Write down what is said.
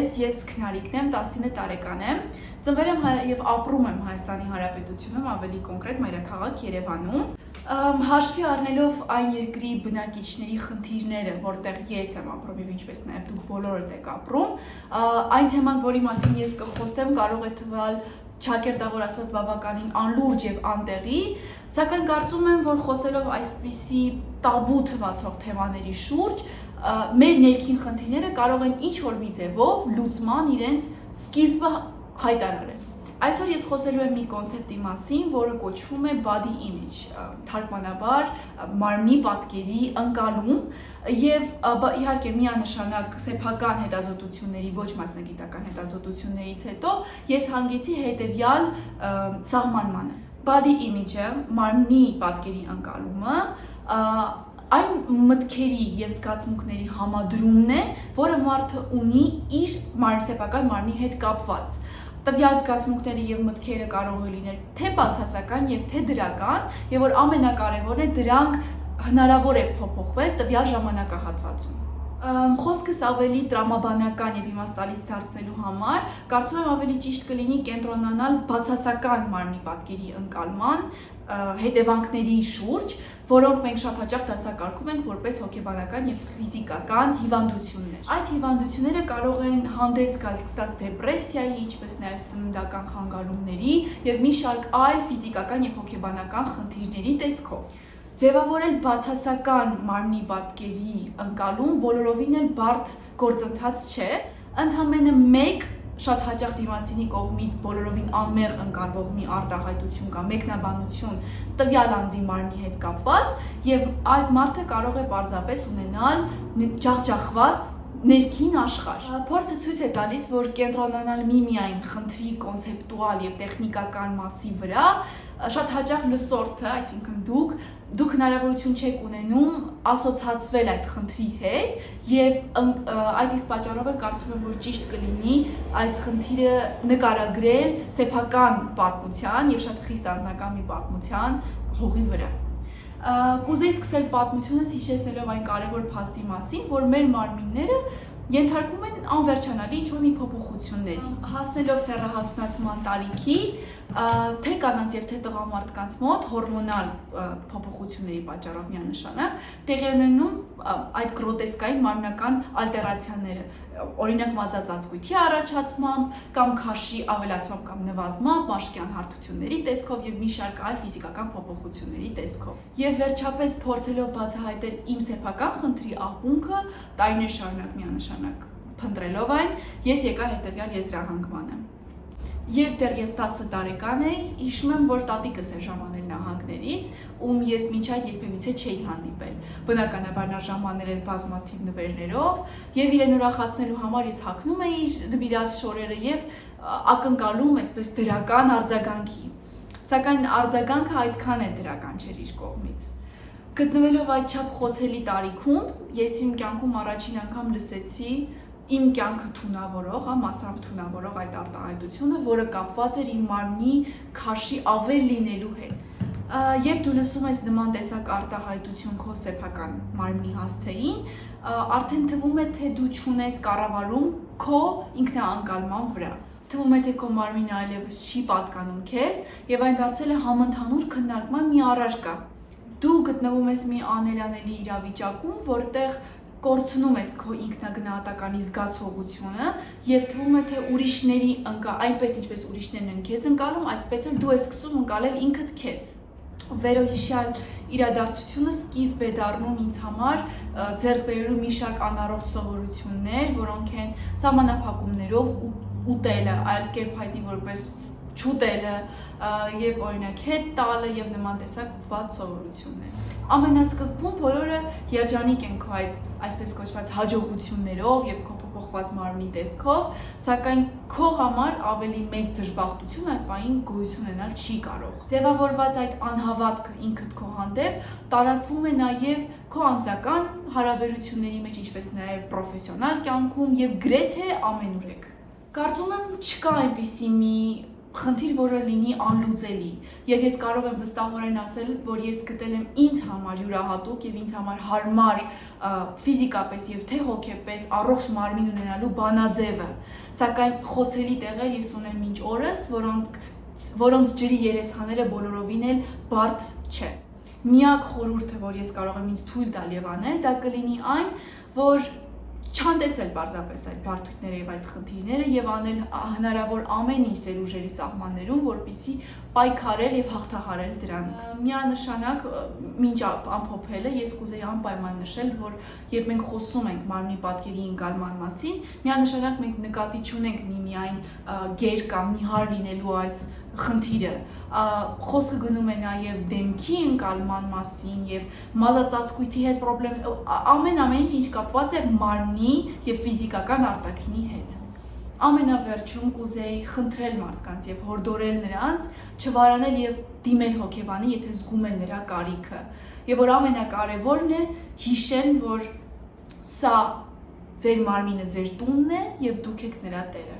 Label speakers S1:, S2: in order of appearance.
S1: Կներես, ես Քնարիկն եմ, 19 տարեկան եմ, ծնվել եմ եւ ապրում եմ Հայաստանի Հանրապետությունում, ավելի կոնկրետ մայրաքաղաք Երևանում։ Հաշվի առնելով այն երկրի բնակիչների խնդիրները, որտեղ ես եմ ապրում եւ ինչպես նաեւ դուք բոլորդ եք ապրում, այն թեման, որի մասին ես կխոսեմ, կարող է թվալ ճակերտավոր ասած բավականին անլուրջ եւ անտեղի, սակայն կարծում եմ, որ խոսելով այսպիսի տաբու թվացող թեմաների շուրջ, մեր ներքին խնդիրները կարող են ինչ-որ մի ձևով լուծման իրենց սկիզբը հայտարարել։ Այսօր ես խոսելու եմ մի կոնցեպտի մասին, որը կոչվում է body image, թարգմանաբար մարմնի պատկերի ընկալում եւ իհարկե միանշանակ սեփական հետազոտությունների, ոչ մասնագիտական հետազոտություններից հետո ես հանգեցի հետեւյալ սահմանմանը։ Body image-ը, մարմնի պատկերի ընկալումը, այն մտքերի եւ զգացմունքների համադրումն է, որը մարդը ունի իր սեփական մարմնի հետ կապված։ Տվյալ զգացմունքները եւ մտքերը կարող է լինել թե բացասական եւ թե դրական, եւ որ ամենակարևորն է դրանք հնարավոր է փոփոխվել տվյալ ժամանակահատվածում։ Խոսքս ավելի տրամաբանական եւ իմաստալից դարձնելու համար կարծում եմ ավելի ճիշտ կլինի կենտրոնանալ բացասական մարմնի պատկերի ընկալման հետևանքների շուրջ, որոնք մենք շատ հաճախ դասակարգում ենք որպես հոգեբանական եւ ֆիզիկական հիվանդություններ։ Այդ հիվանդությունները կարող են հանդես գալ սկսած դեպրեսիայի, ինչպես նաեւ սննդական խանգարումների եւ մի շարք այլ ֆիզիկական եւ հոգեբանական խնդիրների տեսքով։ Ձևավորել բացասական մարմնի պատկերի ընկալում բոլորովին էլ բարդ գործընթաց չէ, ընդհանրապես մեկ շատ հաճախ դիմացինի կողմից բոլորովին անմեղ ընկալվող մի արտահայտություն կա, մեկնաբանություն տվյալ անձի մարմնի հետ կապված, եւ այդ մարդը կարող է պարզապես ունենալ ջախջախված ներքին աշխարհ։ Փորձը ցույց է տալիս, որ կենտրոնանալ միայն խնդրի կոնցեպտուալ եւ տեխնիկական մասի վրա շատ հաճախ լսորդը, այսինքն դուք հնարավորություն չեք ունենում ասոցացվել այդ խնդրի հետ եւ այդ իսկ պատճառով էլ կարծում եմ, որ ճիշտ կլինի այս խնդիրը նկարագրել սեփական պատմության եւ շատ խիստ անձնական մի պատմության հողի վրա։ Կուզեի սկսել պատմությունս հիշեցնելով այն կարևոր փաստի մասին, որ մեր մարմինները ենթարկվում են անվերջանալի ինչ-որ մի փոփոխությունների։ Հասնելով սեռահասունացման տարիքի, թե կանանց եւ թե տղամարդկանց մոտ հորմոնալ փոփոխությունների պատճառով միանշանակ տեղի ունենում այդ գրոտեսկային մարմնական ալտերացիաները, օրինակ մազածածկույթի առաջացմամբ կամ քաշի ավելացմամբ կամ նվազմամբ, մաշկյան հարթությունների տեսքով եւ մի շարք այլ ֆիզիկական փոփոխությունների տեսքով։ Եվ վերջապես փորձելով բացահայտել իմ սեփական խնդրի աղբունքը, տարիներ շարունակ միանշանակ փնտրելով այն, ես եկա հետեւյալ եզրահանգմանը։ Երբ դեռ ես 10 տարեկան էի, հիշում եմ, որ տատիկս էր ժամանել նահանգներից, ում ես մինչ այդ երբևիցե չէի հանդիպել։ Բնականաբար նա ժամանել էր բազմաթիվ նվերներով, եւ իրեն ուրախացնելու համար ես հագնում էի նվիրած շորերը եւ ակնկալում այսպես դրական արձագանքի։ Սակայն արձագանքը այդքան է դրական չէր իր կողմից։ Գտնվելով այդչափ խոցելի տարիքում, ես իմ կյանքում առաջին անգամ լսեցի իմ կյանքը թունավորող, մասամբ թունավորող այդ արտահայտությունը, որը կապված էր իմ մարմնի քաշի ավել լինելու հետ։ Երբ դու լսում ես նման տեսակ արտահայտություն քո սեփական մարմնի հասցեին, արդեն թվում է, թե դու չունես կառավարում քո ինքնաանկալման վրա։ Թվում է, թե քո մարմինը այլևս չի պատկանում քեզ, եւ այն դարձել է համընդհանուր քննարկման մի առարկա։ Դու գտնվում ես մի անելանելի իրավիճակում, որտեղ կորցնում ես քո ինքնագնահատականի զգացողությունը եւ թվում է, թե ուրիշների այնպես ինչպես ուրիշներն են քեզ ընկալում, այդպես էլ դու ես սկսում ընկալել ինքդ քեզ։ Վերոհիշյալ իրադարձությունը սկիզբ է դառնում ինձ համար ձեռք բերելու մի շարք անառողջ սովորություններ, որոնք են սահմանափակումներով ուտելը, այլ կերպ հայտնի որպես չուտելը եւ օրինակ հետ տալը եւ նման տեսակ վատ սովորություններ։ Ամենասկզբում բոլորը երջանիկ են քո այդ այսպես կոչված հաջողություններով եւ քո փոփոխված մարմնի տեսքով, սակայն քո համար ավելի մեծ դժբախտություն այդ պահին գոյություն ունենալ չի կարող։ Ձևավորված այդ անհավատքը ինքդ քո հանդեպ տարածվում է նաեւ քո անձնական հարաբերությունների մեջ, ինչպես նաեւ պրոֆեսիոնալ կյանքում եւ գրեթե ամենուրեք։ Կարծում եմ չկա այնպիսի մի խնդիր, որը լինի անլուծելի։ Եվ ես կարող եմ վստահորեն ասել, որ ես գտել եմ ինձ համար յուրահատուկ եւ ինձ համար հարմար ֆիզիկապես եւ թե հոգեպես առողջ մարմին ունենալու բանաձևը։ Սակայն խոցելի տեղեր ես ունեմ մինչ օրս, որոնց ջրի երեսաները բոլորովին էլ բարդ չէ։ Միակ խորհուրդը, որ ես կարող եմ ինձ թույլ տալ եւ անել, դա կլինի այն, որ չանտեսել պարզապես այդ բարդությունները եւ այդ խնդիրները եւ անել հնարավոր ամեն ինչ ձեր ուժերի սահմաններում, որպեսզի պայքարել եւ հաղթահարել դրանից։ Միանշանակ մինչ ամփոփելը ես կուզեի անպայման նշել, որ երբ մենք խոսում ենք մարմնի պատկերի ընկալման մասին, միանշանակ մենք նկատի չունենք միմիայն գեր կամ նիհար լինելու այս խնդիրը, խոսքը գնում է նաև դեմքի ընկալման մասին եւ մազածածկույթի հետ ամեն ինչ կապված է մարմնի եւ ֆիզիկական արտաքինի հետ։ Ամենավերջում կուզեի խնդրել մարդկանց եւ հորդորել նրանց չվարանել եւ դիմել հոգեբանի, եթե զգում են նրա կարիքը, եւ որ ամենակարևորն է հիշեն, որ սա ձեր մարմինը ձեր տունն է եւ դուք եք նրա տերը։